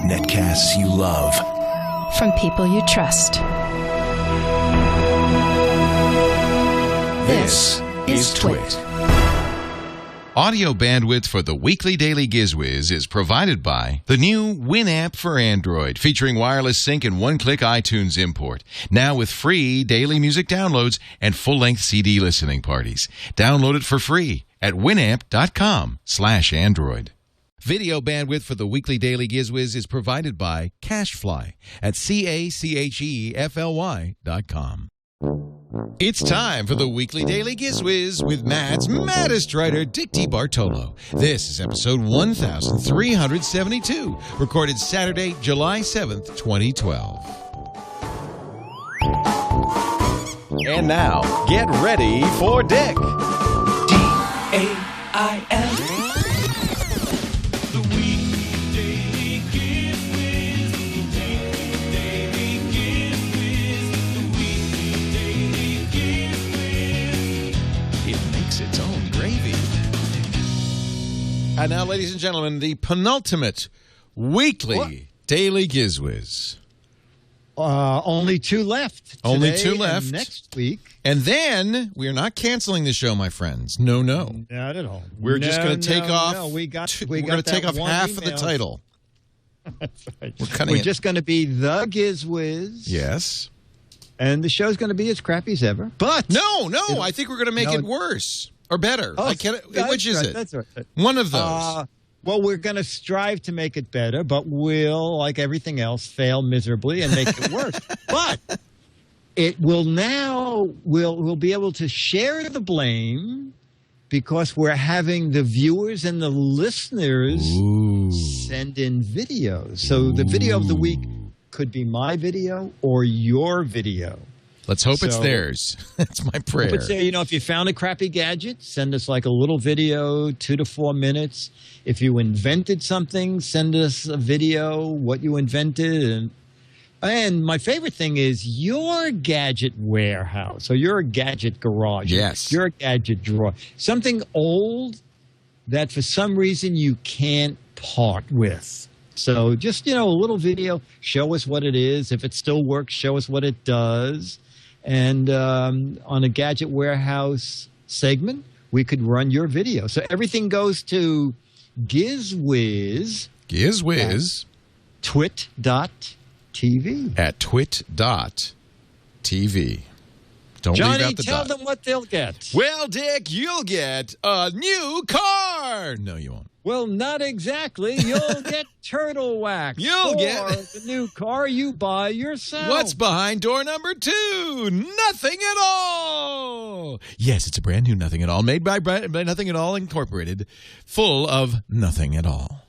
Netcasts you love. From people you trust. This is TWiT. Audio bandwidth for the weekly daily GizWiz is provided by the new Winamp for Android, featuring wireless sync and one-click iTunes import. Now with free daily music downloads and full-length CD listening parties. Download it for free at winamp.com/Android. Video bandwidth for the weekly daily GizWiz is provided by CacheFly at CacheFly.com. It's time for the weekly daily GizWiz with Matt's maddest writer, Dick DeBartolo. This is episode 1372, recorded Saturday, July 7th, 2012. And now, get ready for Dick. D-A-I-L. And now, ladies and gentlemen, the penultimate weekly daily GizWiz. Only two left. Only today two left. and next week. And then we are not canceling the show, my friends. No. Not at all. We're just going to take off. No, we're going to take off half of the title. That's right. We're just going to be the GizWiz. Yes. And the show's going to be as crappy as ever. But no, I think we're going to make it worse. Or better. Which is it? That's right. One of those. Well, we're going to strive to make it better, but we'll, like everything else, fail miserably and make it worse. But it will now, we'll be able to share the blame because we're having the viewers and the listeners send in videos. So the video of the week could be my video or your video. Let's hope it's theirs. That's my prayer. But say, if you found a crappy gadget, send us like a little video, 2 to 4 minutes. If you invented something, send us a video, what you invented. And my favorite thing is your gadget warehouse or your gadget garage. Yes. Your gadget drawer. Something old that for some reason you can't part with. So just, a little video, show us what it is. If it still works, show us what it does. And on a Gadget Warehouse segment, we could run your video. So everything goes to GizWiz. GizWiz. TWiT.tv. At TWiT.tv. Don't Johnny, leave out the tell dot. them what they'll get. Well, Dick, you'll get a new car. No, you won't. Well, not exactly. You'll get turtle wax. You'll get the new car you buy yourself. What's behind door number 2? Nothing at all. Yes, it's a brand new Nothing at All, made by Nothing at All Incorporated, full of nothing at all.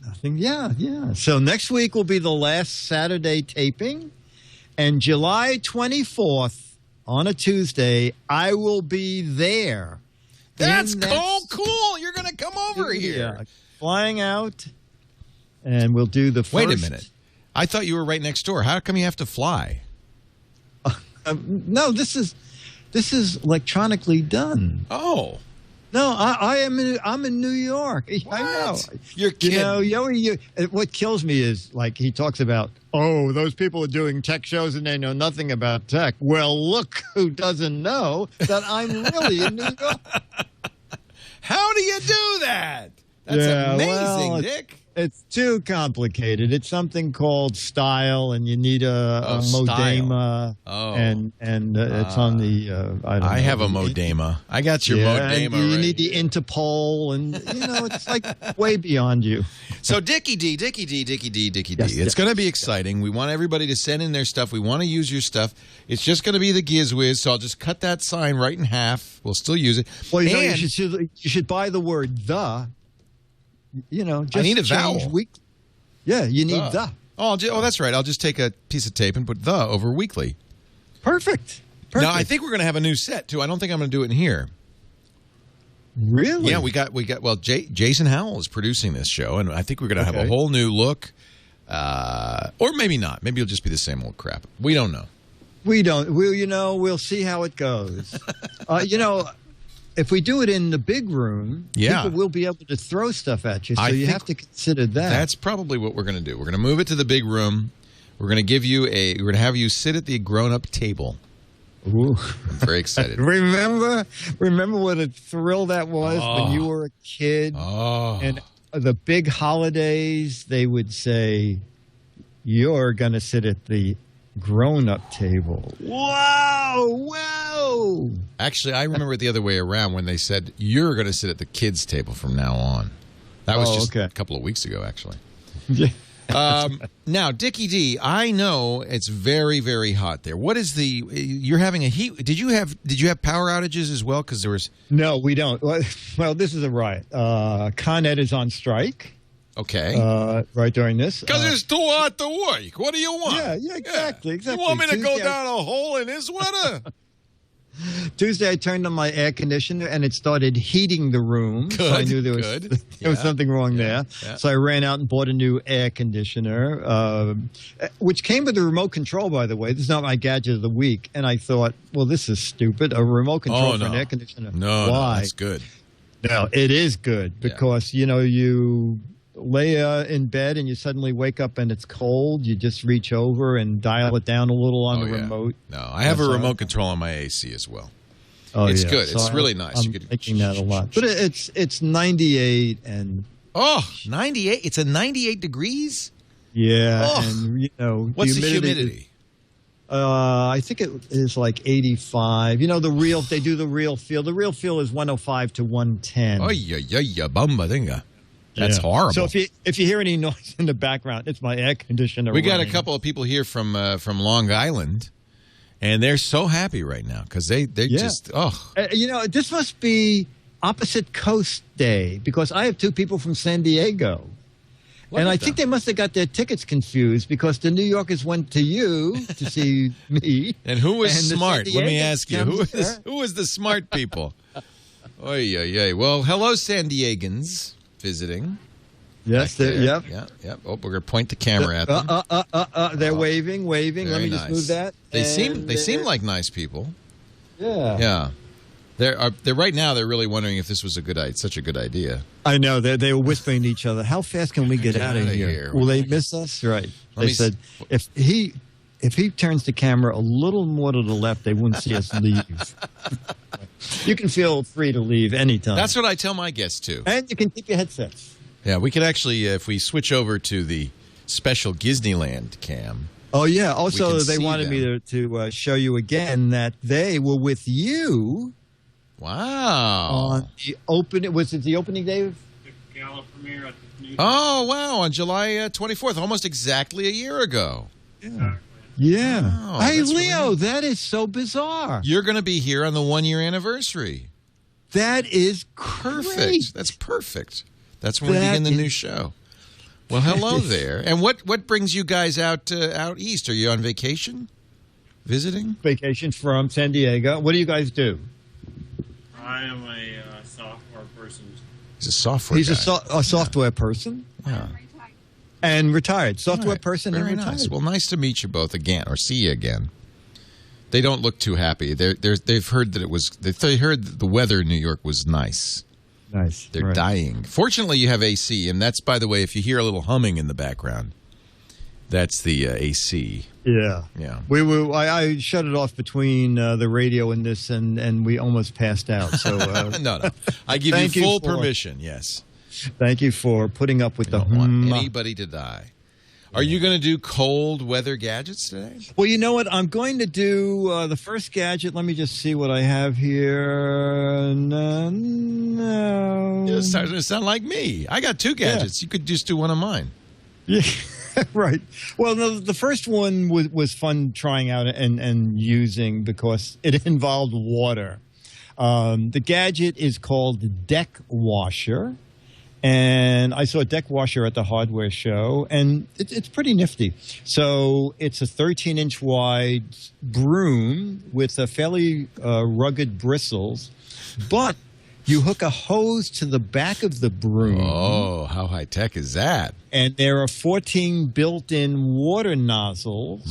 Nothing. Yeah. So next week will be the last Saturday taping, and July 24th on a Tuesday, I will be there. That's cool. You're going to come over here. Flying out, and we'll do the first. Wait a minute. I thought you were right next door. How come you have to fly? No, this is electronically done. Oh. No, I'm in New York. What? I know. You're kidding. What kills me is, like, he talks about, those people are doing tech shows and they know nothing about tech. Well, look who doesn't know that I'm really in New York. How do you do that? That's amazing, Dick. It's too complicated. It's something called style, and you need a modema. And it's on the. I have a modema. I got your modema. You need the Interpol, and it's like way beyond you. So Dickie D. Yes, It's going to be exciting. We want everybody to send in their stuff. We want to use your stuff. It's just going to be the GizWiz. So I'll just cut that sign right in half. We'll still use it. Well, you should buy the word the. Just I need a vowel. Yeah, you need the. Oh, that's right. I'll just take a piece of tape and put the over weekly. Perfect. Now, I think we're going to have a new set, too. I don't think I'm going to do it in here. Really? Yeah, we got. Well, Jason Howell is producing this show, and I think we're going to have a whole new look. Or maybe not. Maybe it'll just be the same old crap. We don't know. We don't. We'll see how it goes. if we do it in the big room, people will be able to throw stuff at you. So you have to consider that. That's probably what we're going to do. We're going to move it to the big room. We're going to have you sit at the grown-up table. Ooh. I'm very excited. Remember what a thrill that was when you were a kid? Oh. And the big holidays, they would say, you're going to sit at the grown-up table. Whoa! Actually, I remember it the other way around when they said, you're going to sit at the kids' table from now on. That was just a couple of weeks ago, actually. Yeah. Now, Dickie D, I know it's very, very hot there. What is you're having a heat? Did you have power outages as well? Because there was no, we don't. Well, this is a riot. Con Ed is on strike. Okay. Right during this. Because it's too hot to work. What do you want? Yeah, exactly. You want me to go down a hole in his sweater? Tuesday, I turned on my air conditioner, and it started heating the room. Good, so I knew there was something wrong there. Yeah. So I ran out and bought a new air conditioner, which came with a remote control, by the way. This is not my gadget of the week. And I thought, well, this is stupid. A remote control for an air conditioner. No, why? That's good. No, it is good because, you lay in bed and you suddenly wake up and it's cold. You just reach over and dial it down a little on the remote. No, I have a remote control on my AC as well. Oh, it's good. So it's really nice. I'm making that a lot. But it's 98 and... Oh, 98? It's a 98 degrees? Yeah. Oh. And, what's the humidity? I think it is like 85. They do the real feel. The real feel is 105 to 110. Oh, yeah, bumba dinga. That's horrible. So if you hear any noise in the background, it's my air conditioner. We got a couple of people here from Long Island, and they're so happy right now because they just this must be opposite coast day because I have two people from San Diego. And I think they must have got their tickets confused because the New Yorkers went to you to see me. And who was smart? Let me ask you. Who was the smart people? Oy. Well, hello, San Diegans visiting. Yes, yep. Oh, we're going to point the camera at them. They're waving. Let me just move that. They seem like nice people. Yeah. Yeah. They're right now. They're really wondering if this was such a good idea. I know. They were whispering to each other. How fast can we get out of here? Will they miss us? Right. They said if he turns the camera a little more to the left, they wouldn't see us leave. You can feel free to leave anytime. That's what I tell my guests too. And you can keep your headsets. Yeah, we could actually, if we switch over to the special Disneyland cam. Oh yeah. Also, they wanted me to show you again that they were with you. Wow. On the was it the opening day? The gala premiere at the New Oh, wow. On July 24th, almost exactly a year ago. Exactly. Yeah. Oh, hey, Leo, that is so bizarre. You're going to be here on the 1-year anniversary. That is perfect. Great. That's perfect. That's when we begin the new show. Well, hello there. And what brings you guys out east? Are you on vacation? Visiting? Vacation from San Diego. What do you guys do? I am a software person. He's a software He's guy. a software person? Yeah. And retired. Software person Very and retired. Nice. Well, nice to meet you both again, or see you again. They don't look too happy. They've heard that they heard that the weather in New York was nice. Nice. They're dying. Fortunately, you have AC, and that's, by the way, if you hear a little humming in the background, that's the AC. Yeah. Yeah. I shut it off between the radio and this, and we almost passed out. So no. I give you full permission. Yes. Thank you for putting up with I don't want anybody to die. Are you going to do cold weather gadgets today? Well, you know what? I'm going to do the first gadget. Let me just see what I have here. No. It's starting to sound like me. I got 2 gadgets. You could just do one of mine. Yeah, right. Well, the first one was fun trying out and using because it involved water. The gadget is called Deck Washer. And I saw a deck washer at the hardware show, and it's pretty nifty. So it's a 13-inch wide broom with a fairly rugged bristles, but You hook a hose to the back of the broom. Oh, how high tech is that? And there are 14 built-in water nozzles.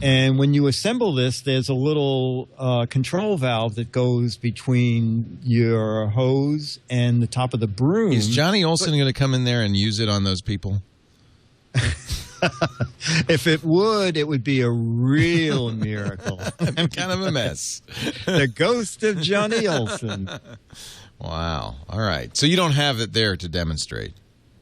And when you assemble this, there's a little control valve that goes between your hose and the top of the broom. Is Johnny Olsen going to come in there and use it on those people? If it would be a real miracle. I'm kind of a mess. The ghost of Johnny Olsen. Wow. All right. So you don't have it there to demonstrate?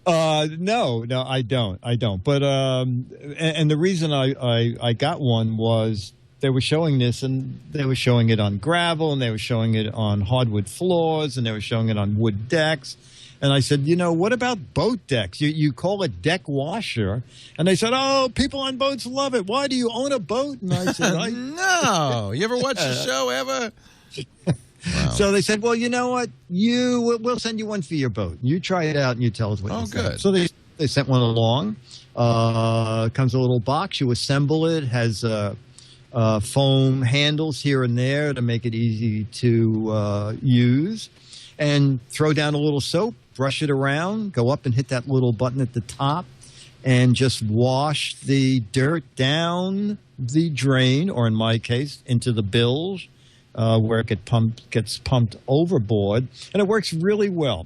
No, I don't. But and the reason I got one was they were showing this, and they were showing it on gravel, and they were showing it on hardwood floors, and they were showing it on wood decks. And I said, what about boat decks? You call it deck washer. And they said, oh, people on boats love it. Why do you own a boat? And I said, no. You ever watch the show ever? Wow. So they said, well, you know what? We'll send you one for your boat. You try it out and you tell us what you think. Good. So they sent one along. Comes a little box. You assemble it. Has foam handles here and there to make it easy to use. And throw down a little soap. Brush it around, go up and hit that little button at the top, and just wash the dirt down the drain, or in my case, into the bilge, where it gets pumped overboard. And it works really well.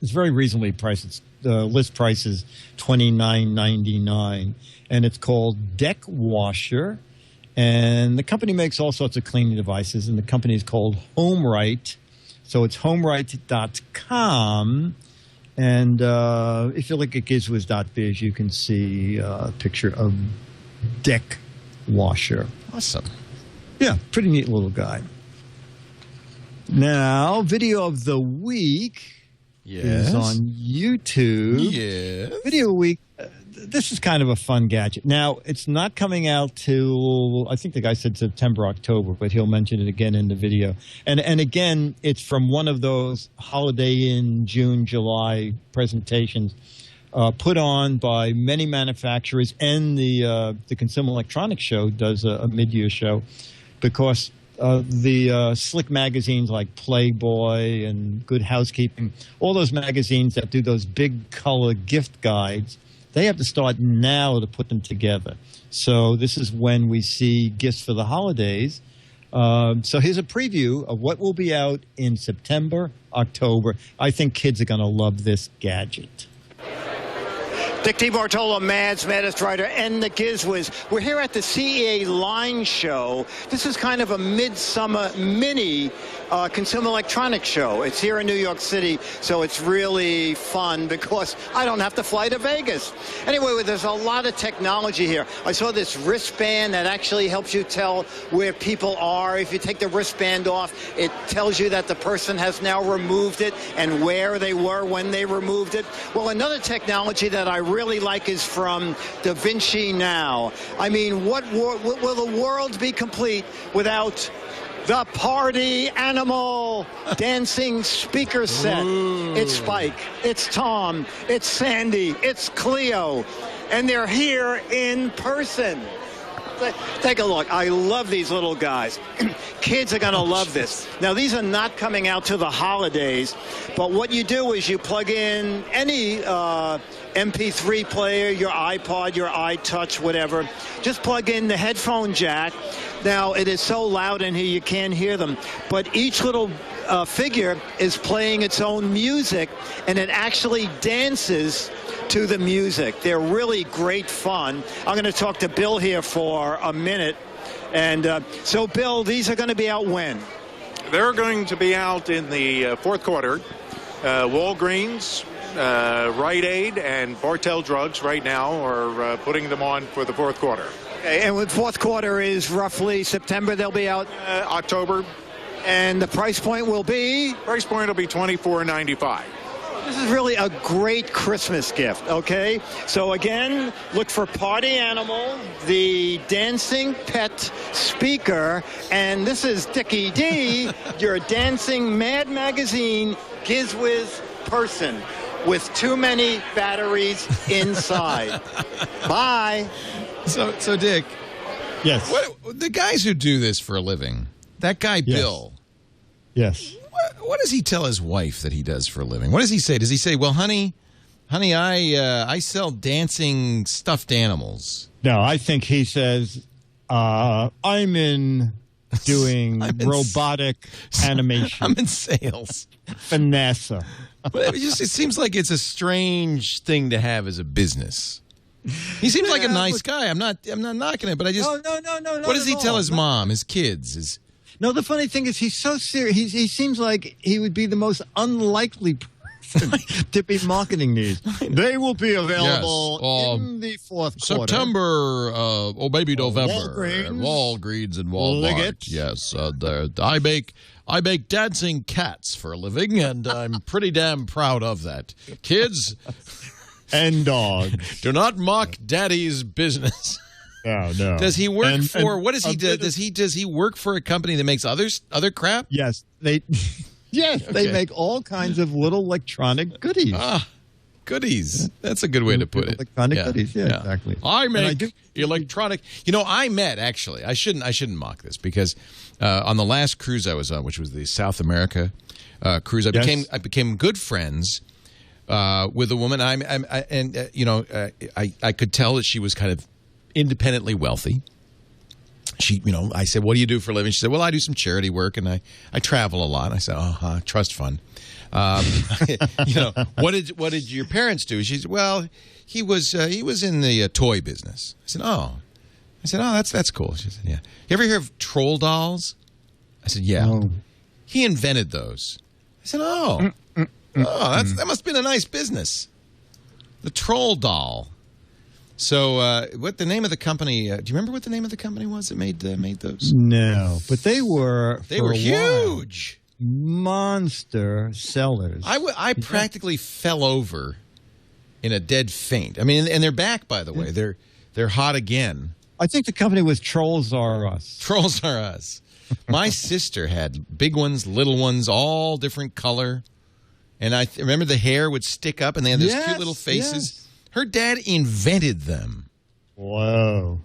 It's very reasonably priced. The list price is $29.99, and it's called Deck Washer. And the company makes all sorts of cleaning devices, and the company is called HomeRite. So it's homeright.com, and if you look at GizWiz.Biz, you can see a picture of Deck Washer. Awesome. Yeah, pretty neat little guy. Now, video of the week is on YouTube. Yes. Video week. This is kind of a fun gadget. Now, it's not coming out till, I think the guy said September, October, but he'll mention it again in the video. And again, it's from one of those holiday in June, July presentations put on by many manufacturers, and the Consumer Electronics Show does a mid-year show, because the slick magazines like Playboy and Good Housekeeping, all those magazines that do those big color gift guides, they have to start now to put them together. So this is when we see gifts for the holidays. So here's a preview of what will be out in September, October. I think kids are going to love this gadget. Dick DeBartolo, Mads, Maddest Writer, and the GizWiz. We're here at the CEA Line Show. This is kind of a midsummer mini Consumer Electronics Show. It's here in New York City, so it's really fun because I don't have to fly to Vegas. Anyway, there's a lot of technology here. I saw this wristband that actually helps you tell where people are. If you take the wristband off, it tells you that the person has now removed it and where they were when they removed it. Well, another technology that I really like is from Da Vinci Now. I mean, what will the world be complete without the party animal dancing speaker set? Ooh. It's Spike, it's Tom, it's Sandy, it's Cleo, and they're here in person. Take a look. I love these little guys. Kids are going to love this. Now, these are not coming out to the holidays, but what you do is you plug in any MP3 player, your iPod, your iTouch, whatever. Just plug in the headphone jack. Now, it is so loud in here you can't hear them, but each little figure is playing its own music, and it actually dances to the music. They're really great fun. I'm going to talk to Bill here for a minute. And so, Bill, these are going to be out when? They're going to be out in the fourth quarter. Walgreens, Rite Aid, and Bartell Drugs right now are putting them on for the fourth quarter. Okay, and with fourth quarter is roughly September, they'll be out? October. And the price point will be? Price point will be $24.95. This is really a great Christmas gift, okay? So again, look for Party Animal, the dancing pet speaker, and this is Dickie D, your dancing Mad Magazine GizWiz person with too many batteries inside. Bye. So Dick. Yes. The guys who do this for a living, that guy Yes. Bill. Yes. What does he tell his wife that he does for a living? What does he say? Does he say, well, honey, I sell dancing stuffed animals? No, I think he says, I'm in doing robotic animation. I'm in sales. Finesse. But it seems like it's a strange thing to have as a business. He seems like a nice guy. I'm not knocking it, but I just no. What does he tell his mom, his kids? No, the funny thing is he's so serious. He seems like he would be the most unlikely person to be marketing these. They will be available in the fourth quarter. September, maybe November. Walgreens and Walmart. Yes, I make dancing cats for a living, and I'm pretty damn proud of that. Kids and dogs, do not mock Daddy's business. No. Does he work for? What does he do? Does he work for a company that makes other crap? Yes, they make all kinds of little electronic goodies. Goodies. That's a good way to put it. Electronic goodies. Yeah, exactly. I make electronic. I met actually. I shouldn't mock this because on the last cruise I was on, which was the South America cruise, I became good friends with a woman. I could tell that she was kind of independently wealthy. She, I said, "What do you do for a living?" She said, "Well, I do some charity work and I travel a lot." And I said, trust fund. What did your parents do? She said, "Well, he was in the toy business." I said, "Oh." That's cool. She said, "Yeah." You ever hear of troll dolls? I said, "Yeah." Oh. He invented those. I said, "Oh, that must have been a nice business." The troll doll. So, what the name of the company? Do you remember what the name of the company was that made those? No, but they were huge, monster sellers. I practically fell over in a dead faint. I mean, and they're back, by the way. They're hot again. I think the company was Trolls R Us. Trolls R Us. My sister had big ones, little ones, all different color, and I remember the hair would stick up, and they had those cute little faces. Yes. Her dad invented them. Whoa.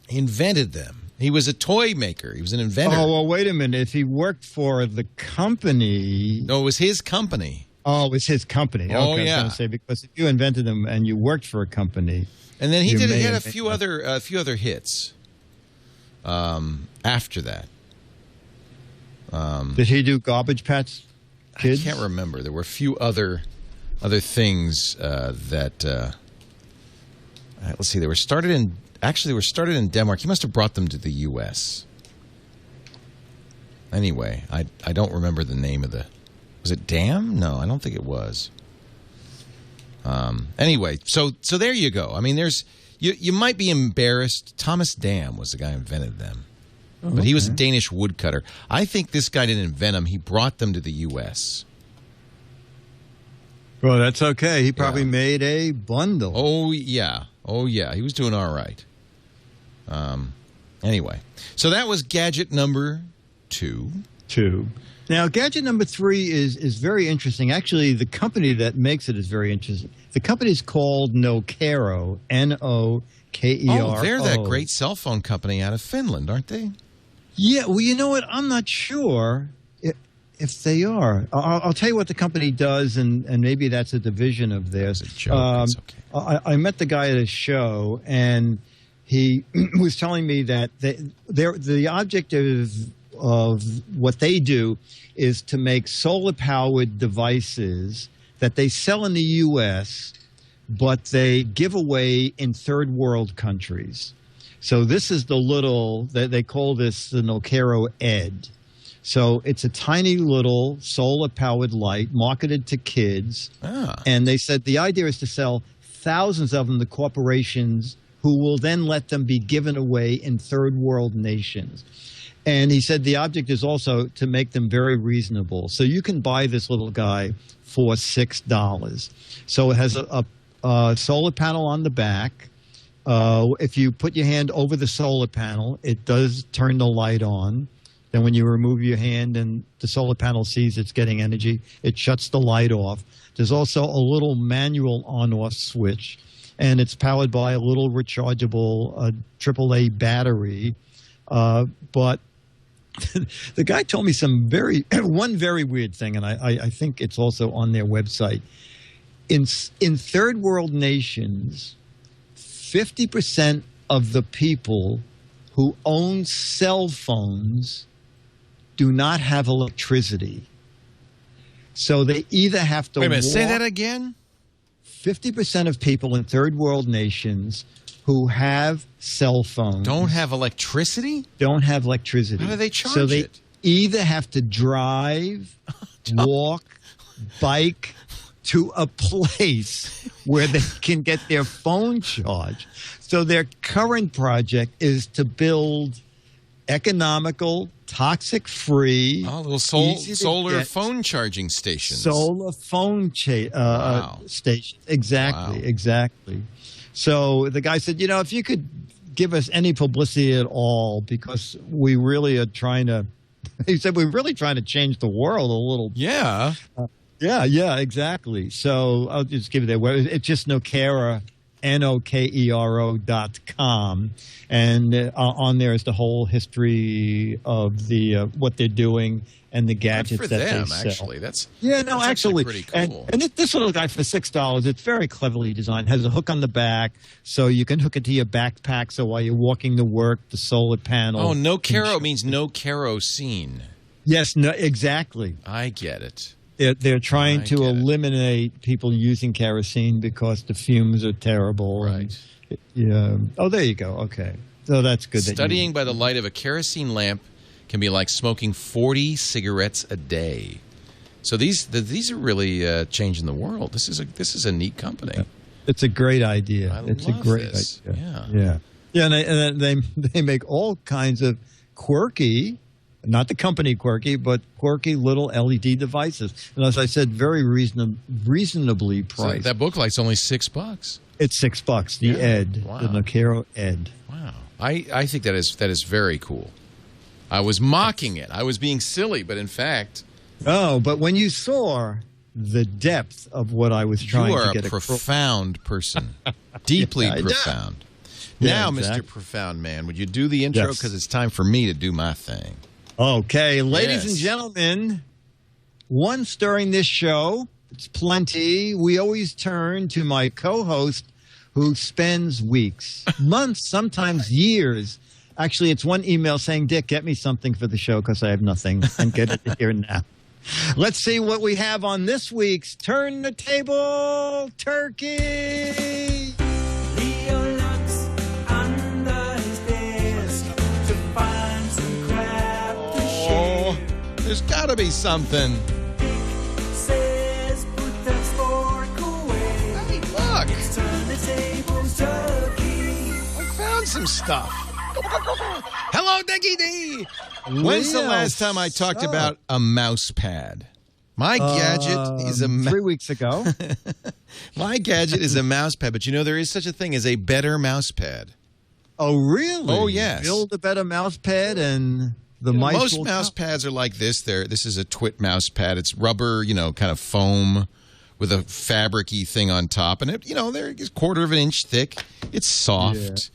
He invented them. He was a toy maker. He was an inventor. Oh, well, wait a minute. If he worked for the company... No, it was his company. Oh, it was his company. Oh, okay, yeah. I was going to say, because if you invented them and you worked for a company... And then he had a few other hits after that. Did he do Garbage Patch Kids? I can't remember. There were a few other things that... let's see. They were started in Denmark. He must have brought them to the U.S. Anyway, I don't remember the name of the. Was it Dam? No, I don't think it was. Anyway, so there you go. I mean, you might be embarrassed. Thomas Dam was the guy who invented them, but he was a Danish woodcutter. I think this guy didn't invent them. He brought them to the U.S. Well, that's okay. He probably made a bundle. Oh, yeah. He was doing all right. Anyway, so that was gadget number 2. Now, gadget number 3 is very interesting. Actually, the company that makes it is very interesting. The company is called Nokero, N-O-K-E-R-O. Oh, they're that great cell phone company out of Finland, aren't they? Yeah, well, you know what? I'm not sure if they are. I'll tell you what the company does, and maybe that's a division of theirs. It's a joke. It's okay. I met the guy at a show, and he was telling me that the objective of what they do is to make solar-powered devices that they sell in the U.S., but they give away in third-world countries. So this is the little, they call this the Nokero Ed. So it's a tiny little solar-powered light marketed to kids. And they said the idea is to sell thousands of them to corporations who will then let them be given away in third-world nations. And he said the object is also to make them very reasonable. So you can buy this little guy for $6. So it has a solar panel on the back. If you put your hand over the solar panel, it does turn the light on. Then when you remove your hand and the solar panel sees it's getting energy, it shuts the light off. There's also a little manual on-off switch, and it's powered by a little rechargeable AAA battery. But the guy told me one very weird thing, and I think it's also on their website. In third world nations, 50% of the people who own cell phones do not have electricity. So they either have to Wait a minute, say that again? 50% of people in third world nations who have cell phones Don't have electricity? don't have electricity. How do they charge So they it? either have to drive, walk, bike to a place where they can get their phone charged. So their current project is to build economical, toxic-free, Little easy to solar get phone charging stations. solar phone Wow. station. Exactly, Wow. exactly. So the guy said, if you could give us any publicity at all, because we really are trying to, he said, we're really trying to change the world a little. Yeah. Yeah, exactly. So I'll just give you their web. It's just Nokero, NOKERO.com. And on there is the whole history of the what they're doing and the gadgets Good for that them, they sell. actually. That's Actually, pretty cool. and this little guy for $6, it's very cleverly designed. Has a hook on the back, so you can hook it to your backpack. So while you're walking to work, the solar panel. Oh, no caro means no kerosene. Yes, no, exactly. I get it. They're trying I to get it. eliminate people using kerosene because the fumes are terrible. Right. Yeah. Oh, there you go. Okay. So that's good. Studying by the light of a kerosene lamp can be like smoking 40 cigarettes a day. So these are really changing the world. This is a neat company. It's a great idea. It's love a great this. idea. Yeah. And they make all kinds of quirky, not the company quirky, but quirky little LED devices. And as I said, very reasonably So priced. that book light's only $6. It's $6. The Ed, Wow. the Nokero Ed. Wow. I think that is very cool. I was mocking it. I was being silly, but in fact, Oh, but when you saw the depth of what I was trying you to are get a profound person. Deeply Yeah, I know. profound. Yeah, Now, exactly. Mr. Profound Man, would you do the intro? Yes. Because it's time for me to do my thing. Okay, ladies Yes. and gentlemen, once during this show, it's plenty, we always turn to my co-host who spends weeks, months, sometimes years. Actually, it's one email saying, Dick, get me something for the show because I have nothing and get it here now. Let's see what we have on this week's Turn the Table Turkey. Leo looks under his desk to find some crap to share. There's got to be something. Says put that fork away. Hey, look. It's turn the tables turkey. I found some stuff. Hello, Dickie D. When's the last time I talked about a mouse pad? My gadget is a 3 weeks ago. My gadget is a mouse pad, but there is such a thing as a better mouse pad. Oh, really? Oh, yes. Build a better mouse pad and the mice Most will mouse come. pads are like this. This is a TWiT mouse pad. It's rubber, kind of foam with a fabric-y thing on top, and they're a quarter of an inch thick. It's soft.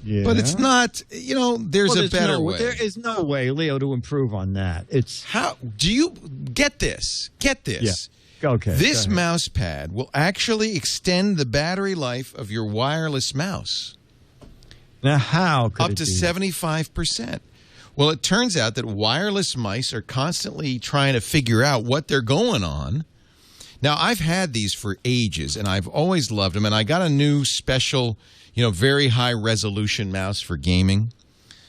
Yeah. But it's not, there's a better way. There is no way, Leo, to improve on that. It's How do you get this? Get this. Yeah. Okay. This go ahead. mouse pad will actually extend the battery life of your wireless mouse Now, how could up it to be? 75%. Well, it turns out that wireless mice are constantly trying to figure out what they're going on. Now, I've had these for ages, and I've always loved them, and I got a new special, very high-resolution mouse for gaming,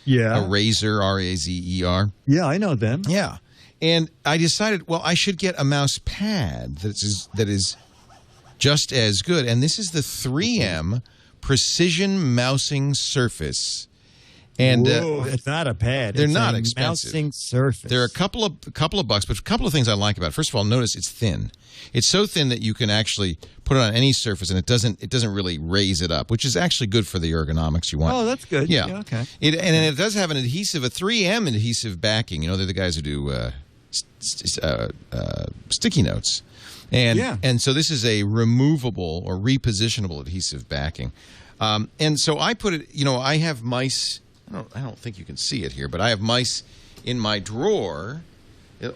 Yeah. a Razer, R-A-Z-E-R. Yeah, I know them. Yeah. And I decided, well, I should get a mouse pad that is just as good. And this is the 3M Precision Mousing Surface. And Whoa, it's not a pad. they're It's not a expensive. mousing surface. they're a couple of bucks, but a couple of things I like about it. First of all, notice it's thin. It's so thin that you can actually put it on any surface, and it doesn't really raise it up, which is actually good for the ergonomics you want. Oh, that's good. Yeah. Okay. And it does have an adhesive, a 3M adhesive backing. They're the guys who do sticky notes. And so this is a removable or repositionable adhesive backing. And so I put it, I have mice. I don't think you can see it here, but I have mice in my drawer.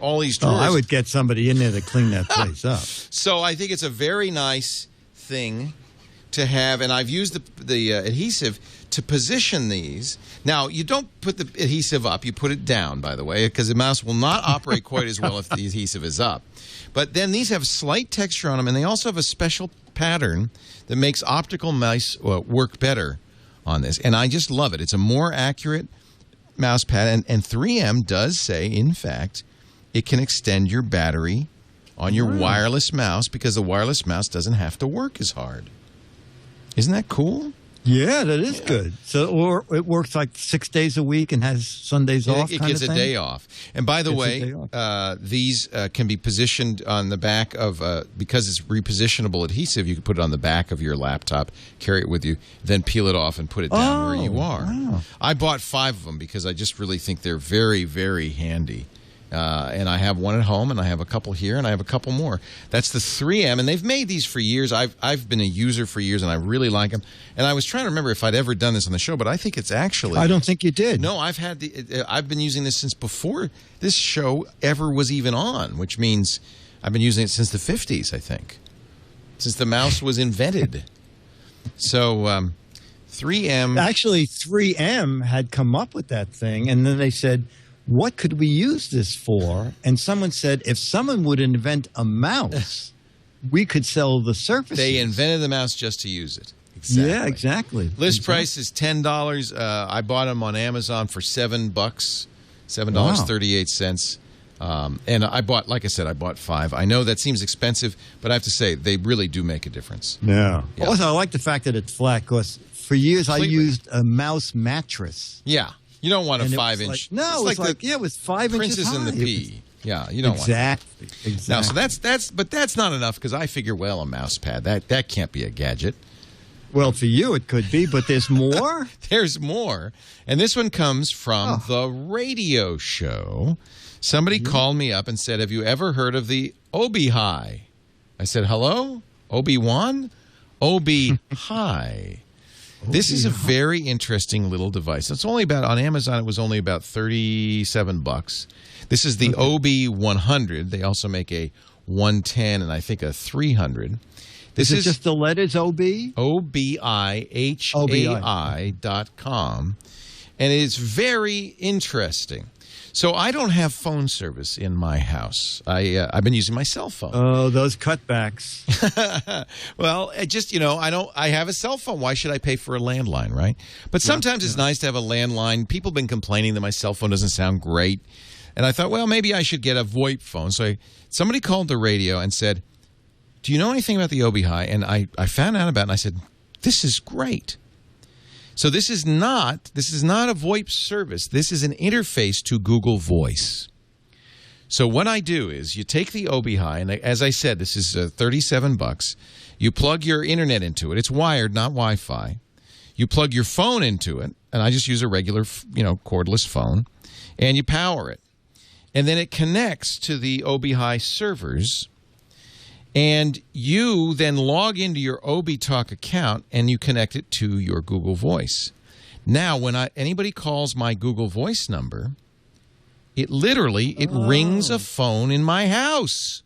All these Oh, drawers. I would get somebody in there to clean that place up. So I think it's a very nice thing to have, and I've used the adhesive to position these. Now, you don't put the adhesive up. You put it down, by the way, because the mouse will not operate quite as well if the adhesive is up. But then these have slight texture on them, and they also have a special pattern that makes optical mice work better on this. And I just love it. It's a more accurate mouse pad, and 3M does say, in fact, it can extend your battery on your wireless mouse because the wireless mouse doesn't have to work as hard. Isn't that cool? Yeah, that is good. So it works like 6 days a week and has Sundays off. It gives a day off. And by the way, these can be positioned on the back of because it's repositionable adhesive. You can put it on the back of your laptop, carry it with you, then peel it off and put it down where you are. Wow. I bought 5 of them because I just really think they're very, very handy. And I have one at home, and I have a couple here, and I have a couple more. That's the 3M, and they've made these for years. I've been a user for years, and I really like them. And I was trying to remember if I'd ever done this on the show, but I think it's actually. I don't think you did. No, I've been using this since before this show ever was even on, which means I've been using it since the 50s, I think, since the mouse was invented. So 3M. Actually, 3M had come up with that thing, and then they said, what could we use this for? And someone said, if someone would invent a mouse, we could sell the surfaces. They invented the mouse just to use it. Exactly. Yeah, exactly. List price is $10. I bought them on Amazon for $7, $7.38. And I bought, like I said, I bought 5. I know that seems expensive, but I have to say they really do make a difference. Yeah. Yeah. Also, I like the fact that it's flat because for years I used a mouse mattress. Yeah. You don't want a 5-inch. No, it's like it was 5 inches Princess high. and the Pea. Yeah, you don't want Exactly. Now, so that's not enough because I figure, well, a mouse pad that can't be a gadget. Well, for you it could be, but there's more. There's more, and this one comes from the radio show. Somebody called me up and said, "Have you ever heard of the Obi-Hi?" I said, "Hello, Obi-Wan, Obi-Hi." This is a very interesting little device. It's only about on Amazon. It was only about $37. This is the OB100. They also make a 110 and I think a 300. This is just the letters OB? OBIHAI.com. And it's very interesting. So I don't have phone service in my house. I've been using my cell phone. Oh, those cutbacks. Well, I have a cell phone. Why should I pay for a landline, right? But sometimes it's nice to have a landline. People have been complaining that my cell phone doesn't sound great. And I thought, well, maybe I should get a VoIP phone. So somebody called the radio and said, do you know anything about the Obi-Hi? And I found out about it, and I said, this is great. So this is not a VoIP service. This is an interface to Google Voice. So what I do is you take the Obi-Hi, and as I said, this is $37. You plug your internet into it. It's wired, not Wi-Fi. You plug your phone into it, and I just use a regular, cordless phone, and you power it. And then it connects to the Obi-Hi servers, and you then log into your ObiTalk account and you connect it to your Google Voice. Now, when anybody calls my Google Voice number, it rings a phone in my house.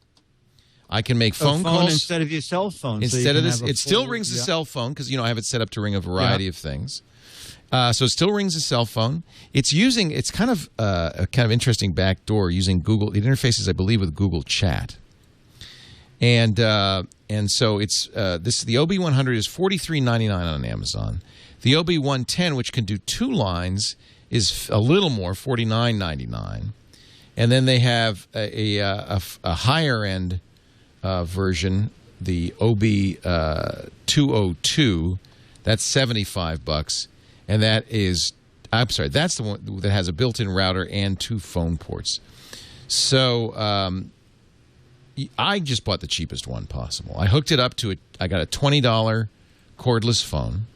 I can make phone calls instead of your cell phone. Instead of this, it still rings a cell phone because I have it set up to ring a variety of things. So it still rings a cell phone. It's kind of a kind of interesting backdoor using Google. It interfaces, I believe, with Google Chat. And so it's the OB100 is $43.99 on Amazon. The OB110, which can do 2 lines, is a little more, $49.99. And then they have a higher end version, the OB202. That's $75, and that's the one that has a built-in router and 2 phone ports. So I just bought the cheapest one possible. I hooked it up to I got a $20 cordless phone.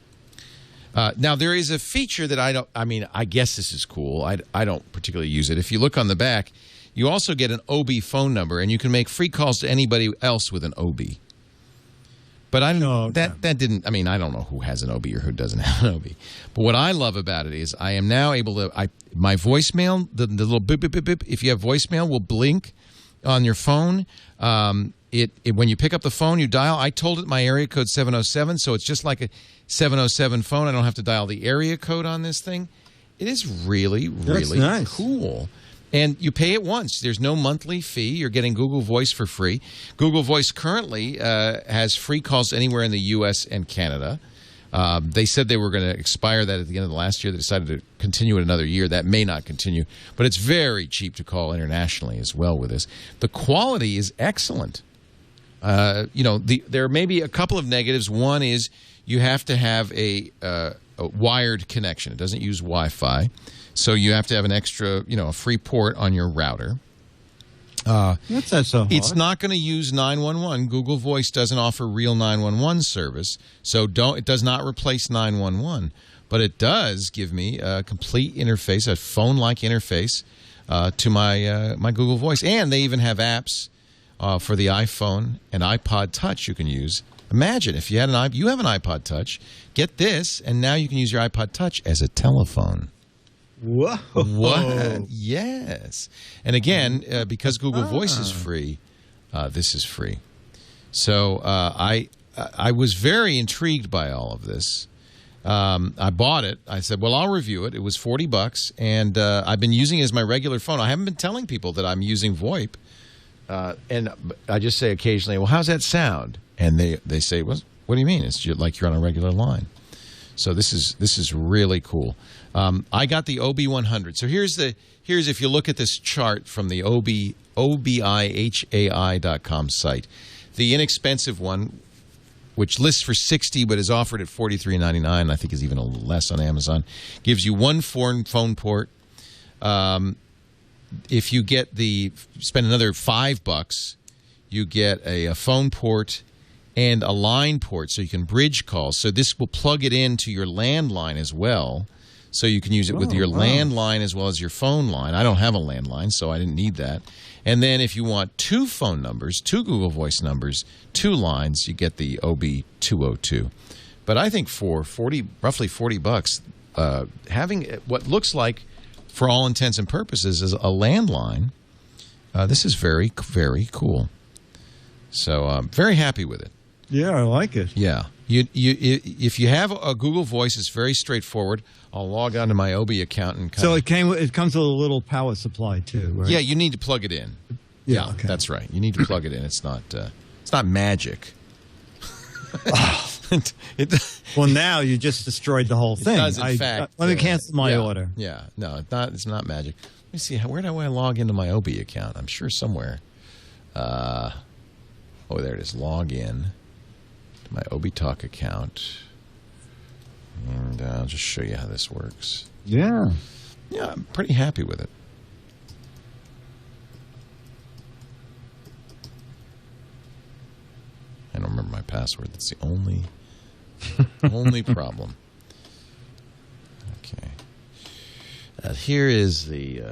Now, there is a feature that I guess this is cool. I don't particularly use it. If you look on the back, you also get an OB phone number, and you can make free calls to anybody else with an OB. But I don't know that didn't. I don't know who has an OB or who doesn't have an OB. But what I love about it is I am now able to. My voicemail, the little beep, beep, beep, beep, if you have voicemail, will blink on your phone. When you pick up the phone, you dial. I told it my area code 707, so it's just like a 707 phone. I don't have to dial the area code on this thing. It is really, really nice. Cool. And you pay it once. There's no monthly fee. You're getting Google Voice for free. Google Voice currently has free calls anywhere in the U.S. and Canada. They said they were going to expire that at the end of the last year. They decided to continue it another year. That may not continue. But it's very cheap to call internationally as well with this. The quality is excellent. There may be a couple of negatives. One is you have to have a wired connection. It doesn't use Wi-Fi. So you have to have an extra, a free port on your router. What's that so hard? It's not going to use 911. Google Voice doesn't offer real 911 service, so it does not replace 911. But it does give me a complete interface, a phone-like interface to my Google Voice. And they even have apps for the iPhone and iPod Touch you can use. Imagine if you have an iPod Touch, get this, and now you can use your iPod Touch as a telephone. Whoa! What? Yes. And again, because Google Voice is free, this is free. So I was very intrigued by all of this. I bought it. I said, well, I'll review it. It was $40, and I've been using it as my regular phone. I haven't been telling people that I'm using VoIP. And I just say occasionally, well, how's that sound? And they say, well, what do you mean? It's like you're on a regular line. So this is really cool. I got the OB100. So here's if you look at this chart from the obihai.com site, the inexpensive one, which lists for $60 but is offered at $43.99, I think is even a little less on Amazon, gives you one phone port. If you spend another $5, you get a phone port and a line port, so you can bridge calls. So this will plug it into your landline as well, so you can use it with your landline as well as your phone line. I don't have a landline, so I didn't need that. And then if you want two phone numbers, two Google Voice numbers, two lines, you get the OB202. But I think for roughly $40, having what looks like, for all intents and purposes, is a landline, this is very, very cool. So I'm very happy with it. Yeah, I like it. Yeah. If you have a Google Voice, it's very straightforward. I'll log on to my OB account and so it comes with a little power supply too, right? Yeah, you need to plug it in. Yeah, okay. That's right. You need to plug it in. It's not magic. Well, now you just destroyed the whole thing. It does, in fact. Let me cancel my order. Yeah, no, it's not magic. Let me see. Where do I log into my OB account? I'm sure somewhere. There it is. Log in to my OB Talk account. And I'll just show you how this works. Yeah. Yeah, I'm pretty happy with it. I don't remember my password. That's the only problem. Okay. Here is the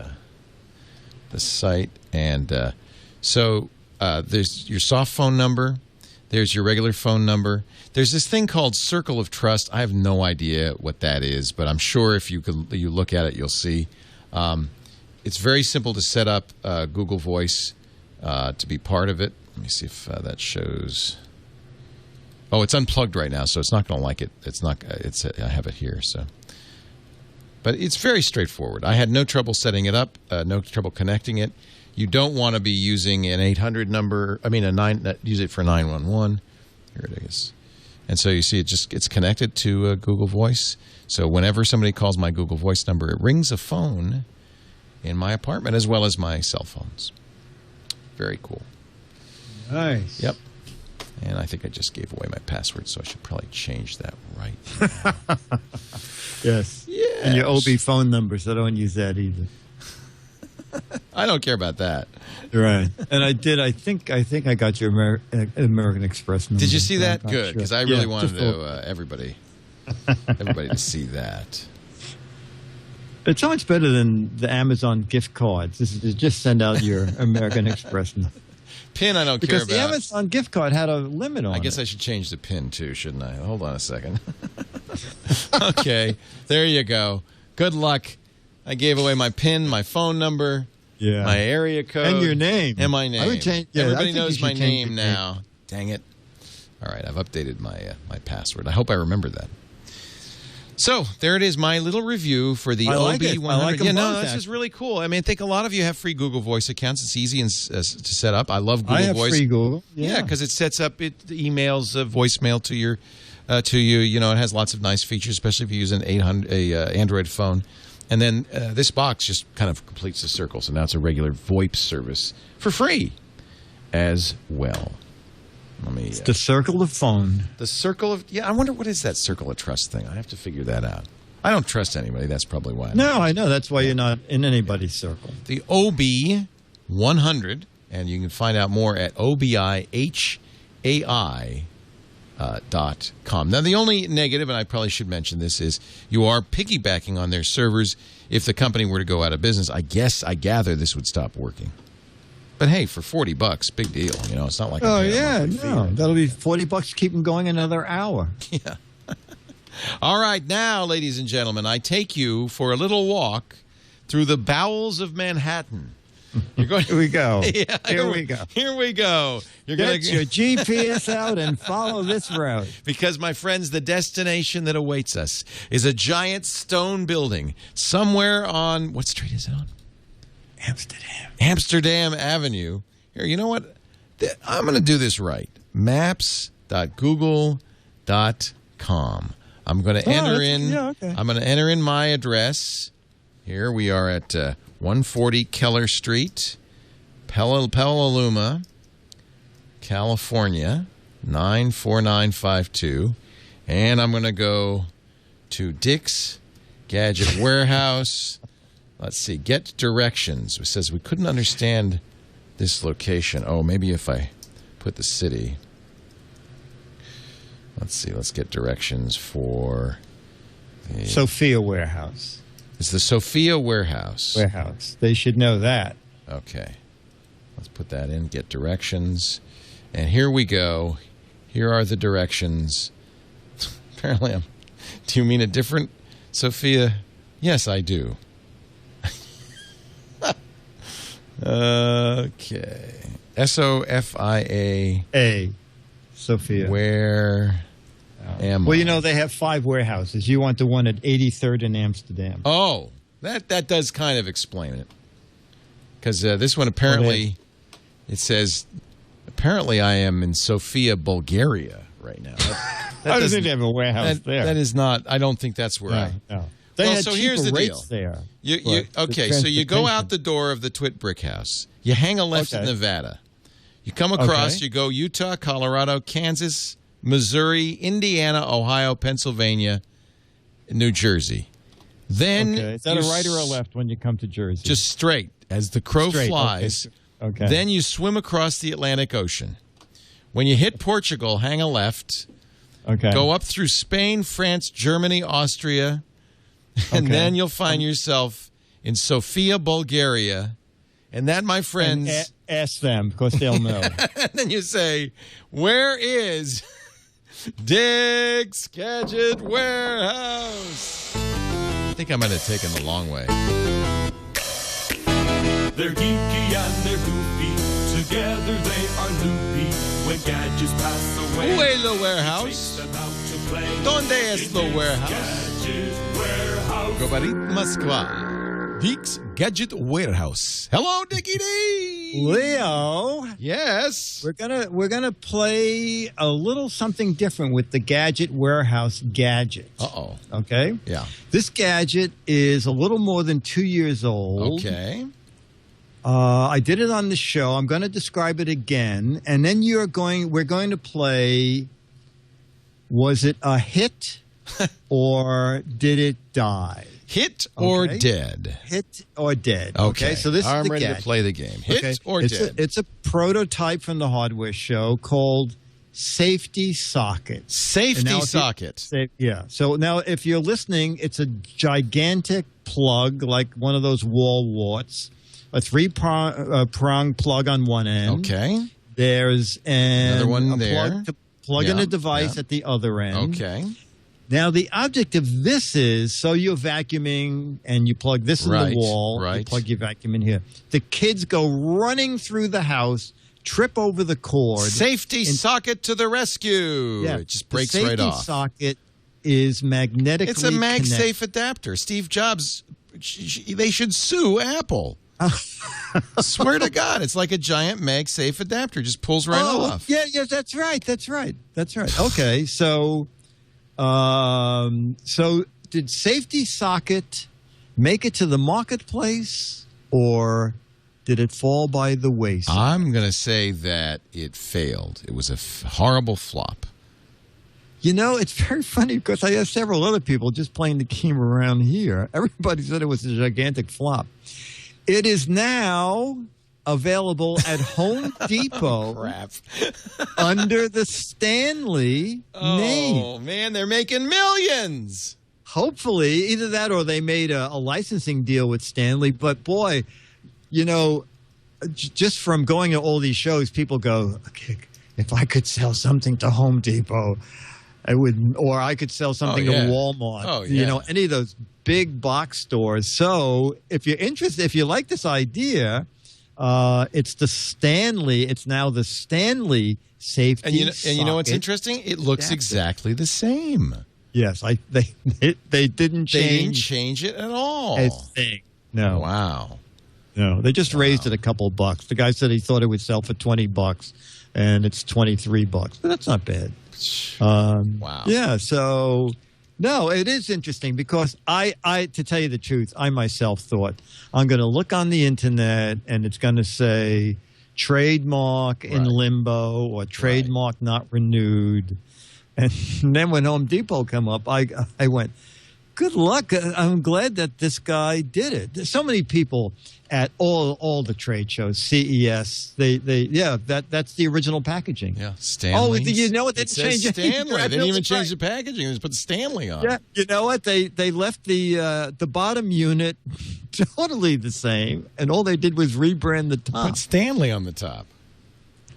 site, and so there's your soft phone number. There's your regular phone number. There's this thing called Circle of Trust. I have no idea what that is, but I'm sure if you look at it, you'll see. It's very simple to set up Google Voice to be part of it. Let me see if that shows. Oh, it's unplugged right now, so it's not going to like it. It's not. I have it here, so. But it's very straightforward. I had no trouble setting it up. No trouble connecting it. You don't want to be using an 800 number. I mean, use it for 911. Here it is. And so you see it's connected to Google Voice. So whenever somebody calls my Google Voice number, it rings a phone in my apartment as well as my cell phones. Very cool. Nice. Yep. And I think I just gave away my password, so I should probably change that right now. Yes. Yes. And your OB phone number, so don't use that either. I don't care about that. Right. And I think I got your American Express number. Did you see that? Good, because I really wanted to everybody to see that. It's so much better than the Amazon gift cards. This is just send out your American Express number. PIN I don't care about. Because the Amazon gift card had a limit on it. I guess I should change the PIN too, shouldn't I? Hold on a second. Okay, there you go. Good luck. I gave away my PIN, my phone number, my area code. And your name. And my name. I would change, I Everybody think knows you my should change name your name. now. Dang it. All right, I've updated my password. I hope I remember that. So, there it is, my little review for the I like it. OB100. I like them both, this is really cool. I mean, I think a lot of you have free Google Voice accounts. It's easy to set up. I love Google I have Voice. free Google. Yeah, because it sets up emails, voicemail to your to you. You know, it has lots of nice features, especially if you use an Android phone. And then this box just kind of completes the circle. So now it's a regular VoIP service for free as well. Let me. It's the circle of phone. The circle of I wonder what is that circle of trust thing. I have to figure that out. I don't trust anybody. That's probably why. No, I know. That's why you're not in anybody's circle. The OB100, and you can find out more at obihai.com. Now, the only negative, and I probably should mention this, is you are piggybacking on their servers. If the company were to go out of business, I gather this would stop working. But hey, for $40, big deal. You know, it's not like that'll be $40 to keep them going another hour. Yeah. All right, now, ladies and gentlemen, I take you for a little walk through the bowels of Manhattan. You're going. Here we go. Yeah, Here we go. Here we go. You're Get your GPS out and follow this route. Because, my friends, the destination that awaits us is a giant stone building somewhere on what street is it on? Amsterdam Avenue. Here, you know what? I'm going to do this right. Maps.google.com. I'm going to enter in. Yeah, okay. I'm going to enter in my address. Here we are at 140 Keller Street, Petaluma, California, 94952, and I'm going to go to Dick's Gadget Warehouse. Let's see. Get directions. It says we couldn't understand this location. Oh, maybe if I put the city. Let's see. Let's get directions for the Sophia Warehouse. It's the Sophia Warehouse. They should know that. Okay. Let's put that in. Get directions. And here we go. Here are the directions. Apparently, do you mean a different Sophia? Yes, I do. Okay. SOFIA. Sophia. Where am I? Well, you know, they have 5 warehouses. You want the one at 83rd in Amsterdam. Oh, that does kind of explain it. Because this one apparently, it says, apparently I am in Sofia, Bulgaria right now. I don't think they have a warehouse there. That is not, I don't think that's where No. They had so cheaper here's the rates deal. there. Okay, so you go out the door of the TWiT Brick House. You hang a left at Nevada. You come across, you go Utah, Colorado, Kansas, Missouri, Indiana, Ohio, Pennsylvania, New Jersey. Then is that a right or a left when you come to Jersey? Just straight, as the crow flies. Okay. Then you swim across the Atlantic Ocean. When you hit Portugal, hang a left. Okay. Go up through Spain, France, Germany, Austria. And then you'll find yourself in Sofia, Bulgaria. And that, my friends... ask them, because they'll know. And then you say, where is Dick's Gadget Warehouse? I think I might have taken the long way. They're geeky and they're goofy. Together they are loopy. When gadgets pass away, Où est le warehouse? Donde es lo warehouse? Говорит Москва. Dick's Gadget Warehouse. Hello, Dickie D. Leo. Yes. We're gonna play a little something different with the Gadget Warehouse gadget. Uh-oh. Okay? Yeah. This gadget is a little more than 2 years old. Okay. I did it on the show. I'm going to describe it again, and then we're going to play. Was it a hit or did it die? Hit or dead? Hit or dead. Okay. So this I'm is the ready gadget. to play the game. Hit or dead? It's a prototype from the hardware show called Safety Socket. Safety Socket. Yeah. So now if you're listening, it's a gigantic plug, like one of those wall warts. A 3-prong plug on one end. Okay. There's another one a there. Plug to plug in a device at the other end. Okay. Now, the object of this is, so you're vacuuming and you plug this in the wall. Right. You plug your vacuum in here. The kids go running through the house, trip over the cord. Safety socket to the rescue. Yeah, It just breaks right off. The safety socket is magnetically It's a MagSafe adapter. Steve Jobs, they should sue Apple. Swear to God, it's like a giant MagSafe adapter. Just pulls right off. Yeah, that's right. Okay, so did safety socket make it to the marketplace, or did it fall by the wayside? I'm going to say that it failed. It was a horrible flop. You know, it's very funny because I asked several other people just playing the game around here. Everybody said it was a gigantic flop. It is now available at Home Depot under the Stanley name. Oh, man, they're making millions. Hopefully, either that or they made a licensing deal with Stanley. But, boy, you know, just from going to all these shows, people go, okay, if I could sell something to Home Depot, I would, or I could sell something to Walmart, you know, any of those big box stores. So if you're interested, if you like this idea, it's the Stanley. It's now the Stanley safety. And you know what's interesting? It looks exactly the same. Yes, they didn't change. They didn't change it at all. A thing. No. Wow. No, they just raised it a couple bucks. The guy said he thought it would sell for $20, and it's $23. But that's not bad. Wow. Yeah. So, no, it is interesting because I, to tell you the truth, I myself thought I'm going to look on the internet and it's going to say trademark in limbo or trademark not renewed. And then when Home Depot come up, I went, good luck. I'm glad that this guy did it. There's so many people at all the trade shows, CES. That's the original packaging. Yeah, Stanley. Oh, you know what? They didn't change it. Stanley. They didn't even change the packaging. They just put Stanley on. Yeah, you know what? They left the bottom unit totally the same, and all they did was rebrand the top. Put Stanley on the top.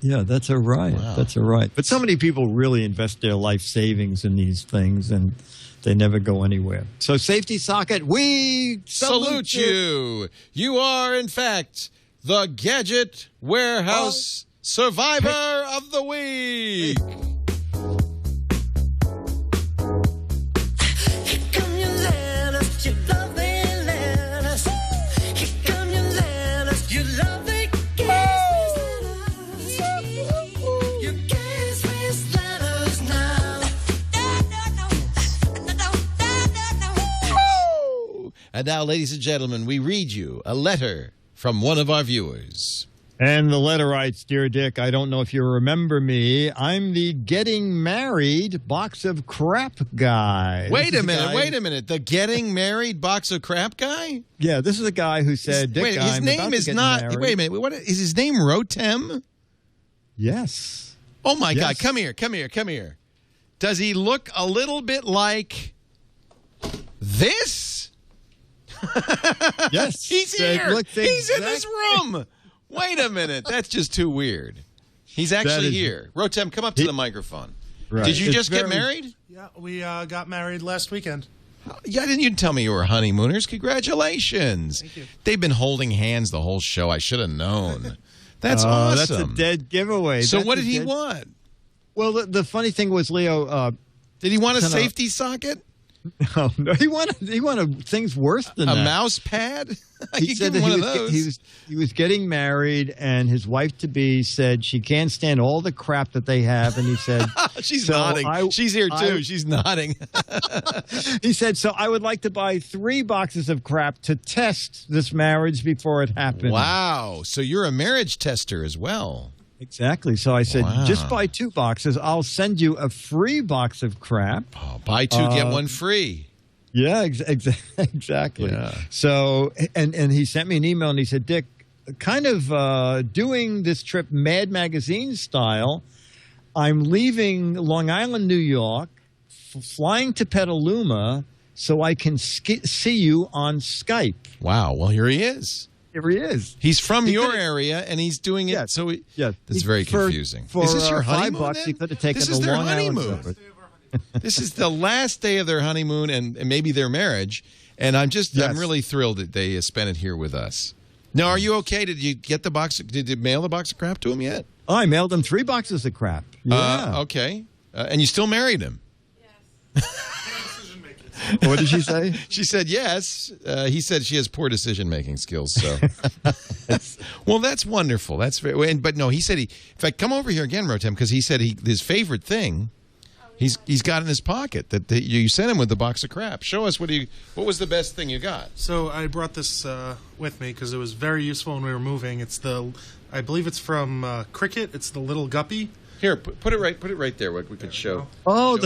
Yeah, that's a right. Wow. That's a right. But so many people really invest their life savings in these things, and they never go anywhere. So, Safety Socket, we salute you. You are, in fact, the Gadget Warehouse Survivor of the Week. And now, ladies and gentlemen, we read you a letter from one of our viewers. And the letter writes, Dear Dick, I don't know if you remember me. I'm the getting married box of crap guy. Wait a minute. The getting married box of crap guy? Yeah, this is a guy who said, Dick, his name is not, married. Wait a minute. What, is his name Rotem? Yes. Oh, my God. Come here. Does he look a little bit like this? Yes. He's here. He's in this room. Wait a minute. That's just too weird. He's actually here. Rotem, come up to the microphone. Right. Did you just get married? Yeah, we got married last weekend. Yeah, didn't you tell me you were honeymooners? Congratulations. Thank you. They've been holding hands the whole show. I should have known. That's awesome. That's a dead giveaway. So what did he want? Well, the funny thing was, Leo... did he want a safety socket? No, he wanted things worse than that. A mouse pad? He said that he was getting married, and his wife-to-be said she can't stand all the crap that they have, and he said... She's nodding. She's here, too. She's nodding. He said, so I would like to buy 3 boxes of crap to test this marriage before it happens. Wow. So you're a marriage tester as well. Exactly. So I said, just buy 2 boxes. I'll send you a free box of crap. Oh, buy 2, get 1 free. Yeah, exactly. Yeah. So, and he sent me an email and he said, Dick, kind of doing this trip Mad Magazine style. I'm leaving Long Island, New York, flying to Petaluma so I can see you on Skype. Wow. Well, here he is. Here he is. He's from your area, and he's doing it. That's very confusing. For is this your honeymoon? $5, he could have taken this is their Long honeymoon. Island. This is the last day of their honeymoon and maybe their marriage, and I'm really thrilled that they spent it here with us. Now, are you okay? Did you get the box? Did you mail the box of crap to him yet? Oh, I mailed him 3 boxes of crap. Yeah. Okay. And you still married him? What did she say? She said yes. He said she has poor decision-making skills. So, well, that's wonderful. That's very. But no, he said in fact, come over here again, Rotem, because he said his favorite thing. He's got in his pocket that you sent him with the box of crap. Show us what was the best thing you got. So I brought this with me because it was very useful when we were moving. I believe it's from Cricket. It's the little guppy. Here, put it right there. What we could show. Oh,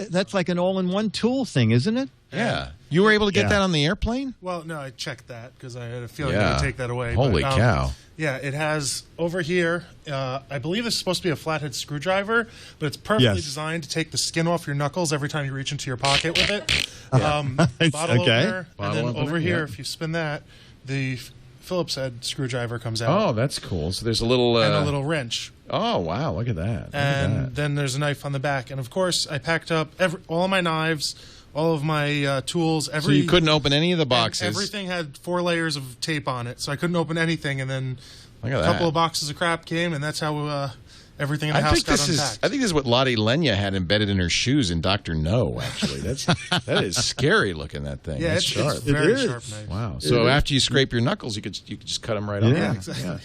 that's like an all-in-one tool thing, isn't it? Yeah. You were able to get that on the airplane? Well, no, I checked that because I had a feeling they would take that away. Holy cow. Yeah, it has over here, I believe it's supposed to be a flathead screwdriver, but it's perfectly designed to take the skin off your knuckles every time you reach into your pocket with it. Bottle opener, and then over here, if you spin that, the Phillips head screwdriver comes out. Oh, that's cool. So there's a little... and a little wrench. Oh, wow. Look at that. And then there's a knife on the back. And, of course, I packed up all of my knives, all of my tools. So you couldn't open any of the boxes? Everything had 4 layers of tape on it, so I couldn't open anything. And then a couple of boxes of crap came, and that's how everything in the house got unpacked. I think this is what Lottie Lenya had embedded in her shoes in Dr. No, actually. That is scary looking, that thing. Yeah, it's sharp. It's very sharp knife. Wow. So after you scrape your knuckles, you could just cut them right off. Yeah, exactly. Yeah.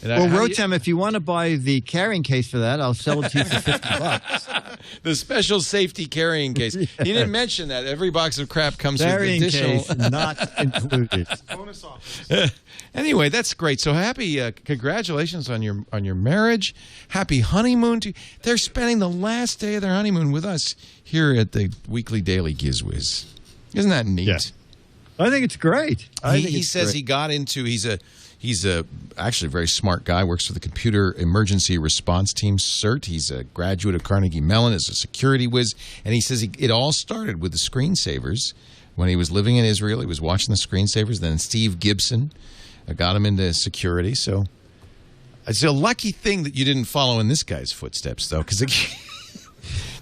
Well, Rotem, if you want to buy the carrying case for that, I'll sell it to you for $50. The special safety carrying case. He didn't mention that. Every box of crap comes carrying with additional... case not included. Bonus offers. Anyway, that's great. So happy, congratulations on your marriage. Happy honeymoon. They're spending the last day of their honeymoon with us here at the weekly daily GizWiz. Isn't that neat? Yeah. I think it's great. He says he got into... He's actually a very smart guy, works for the Computer Emergency Response Team, CERT. He's a graduate of Carnegie Mellon as a security whiz. And he says it all started with the screensavers. When he was living in Israel, he was watching the screensavers. Then Steve Gibson got him into security. So it's a lucky thing that you didn't follow in this guy's footsteps, though, because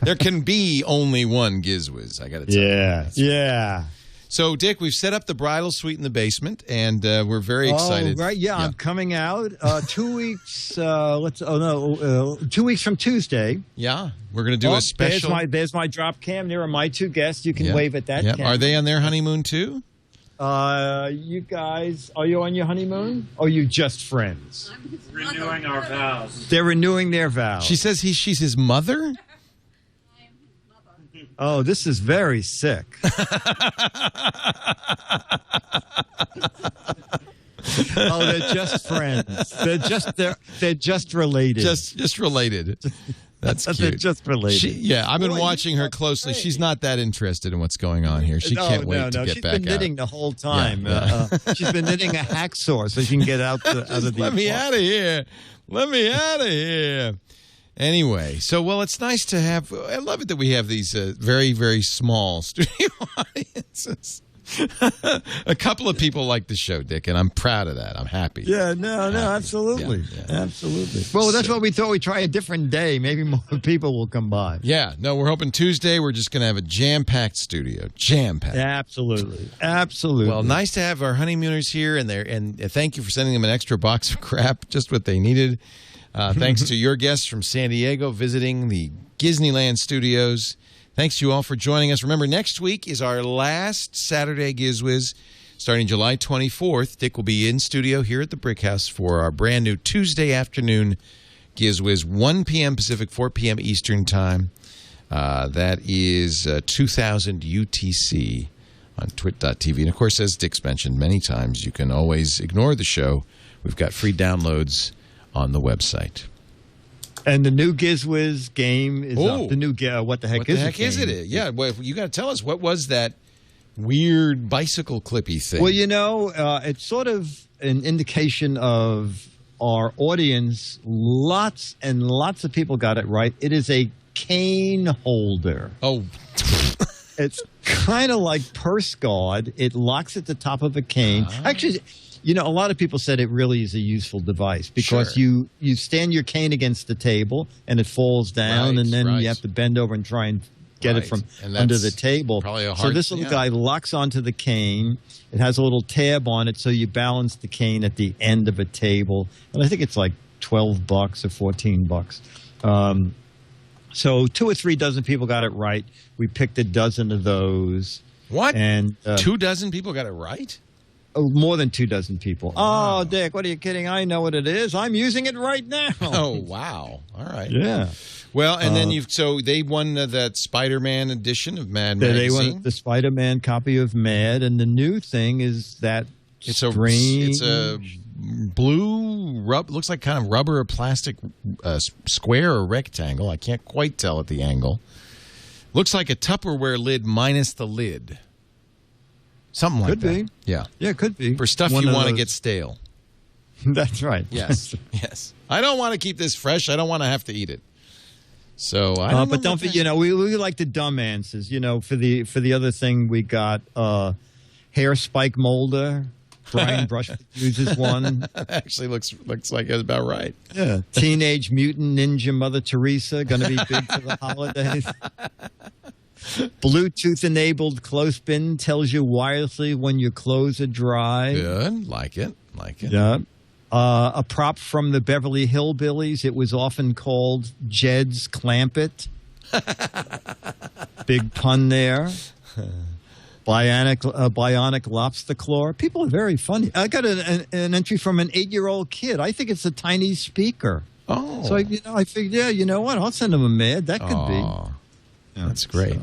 there can be only one GizWiz, I got to tell you. Yeah. So, Dick, we've set up the bridal suite in the basement, and we're very excited. Oh, right, yeah, I'm coming out 2 weeks. 2 weeks from Tuesday. Yeah, we're going to do a special. There's my drop cam. There are my 2 guests. You can wave at that. Yep. Are they on their honeymoon too? You guys, are you on your honeymoon? Or are you just friends? Renewing our vows. They're renewing their vows. She says she's his mother. Oh, this is very sick. Oh, they're just friends. They're just related. Just related. That's cute. They're just related. I've been watching her closely. She's not that interested in what's going on here. She can't wait to get back out. She's been knitting the whole time. She's been knitting a hacksaw so she can get out of the Let me out of here. Let me out of here. Anyway, so, it's nice to have, I love it that we have these very, very small studio audiences. A couple of people like the show, Dick, and I'm proud of that. I'm happy. Yeah, absolutely. Yeah. Absolutely. Well, that's what we thought. We'd try a different day. Maybe more people will come by. Yeah, no, we're hoping Tuesday we're just going to have a jam-packed studio. Jam-packed. Absolutely. Well, nice to have our honeymooners here, and thank you for sending them an extra box of crap, just what they needed. Thanks to your guests from San Diego visiting the Disneyland studios. Thanks to you all for joining us. Remember, next week is our last Saturday GizWiz. Starting July 24th, Dick will be in studio here at the Brick House for our brand new Tuesday afternoon GizWiz, 1 p.m. Pacific, 4 p.m. Eastern Time. That is 2000 UTC on TWiT.tv. And, of course, as Dick's mentioned many times, you can always ignore the show. We've got free downloads on the website. And the new GizWiz game is up. The new what the heck is it? Yeah, well, you got to tell us, what was that weird bicycle clippy thing? Well, it's sort of an indication of our audience. Lots and lots of people got it right. It is a cane holder. Oh. It's kind of like purse guard. It locks at the top of a cane. Actually, a lot of people said it really is a useful device because you stand your cane against the table and it falls down, and then you have to bend over and try and get it from under the table. So this little guy locks onto the cane. It has a little tab on it, so you balance the cane at the end of a table. And I think it's like $12 or $14. So 2 or 3 dozen people got it right. We picked a dozen of those. What? And 2 dozen people got it right? Oh, more than 2 dozen people. Wow. Oh, Dick, what are you kidding? I know what it is. I'm using it right now. Oh, wow. All right. Yeah. Well, and then so they won that Spider-Man edition of Mad magazine. They won the Spider-Man copy of Mad, and the new thing is that it's a blue looks like kind of rubber or plastic square or rectangle. I can't quite tell at the angle. Looks like a Tupperware lid minus the lid. Something like that. Could be. Yeah. Yeah, it could be. For stuff you want to get stale. That's right. Yes. Yes. I don't want to keep this fresh. I don't want to have to eat it. So I don't know. But don't forget, we like the dumb answers. For the other thing, we got hair spike molder. Brian Brush uses one. That actually looks like it's about right. Yeah. Teenage Mutant Ninja Mother Teresa, going to be big for the holidays. Bluetooth-enabled clothespin tells you wirelessly when your clothes are dry. Good. Like it. Yeah. A prop from the Beverly Hillbillies. It was often called Jed's Clampet. Big pun there. Bionic lobster claw. People are very funny. I got an entry from an 8-year-old kid. I think it's a tiny speaker. Oh. So, I figured, you know what? I'll send him a Mad. That could be. Yeah, that's great. So.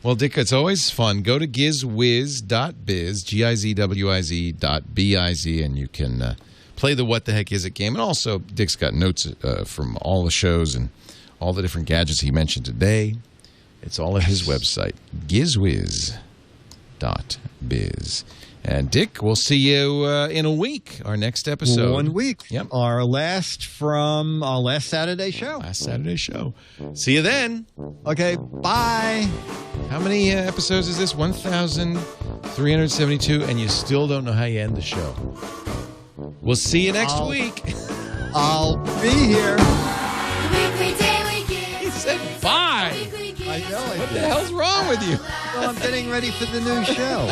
Well, Dick, it's always fun. Go to GizWiz.Biz, GizWiz.Biz, and you can play the What the Heck Is It game. And also, Dick's got notes from all the shows and all the different gadgets he mentioned today. It's all at his website, GizWiz.Biz. And Dick, we'll see you in a week. Our next episode. 1 week. Yep. Our last Saturday show. Last Saturday show. See you then. Okay. Bye. How many episodes is this? 1,372, and you still don't know how you end the show. We'll see you next week. I'll be here. He said bye. I know. What the hell's wrong with you? Well, I'm getting ready for the new show.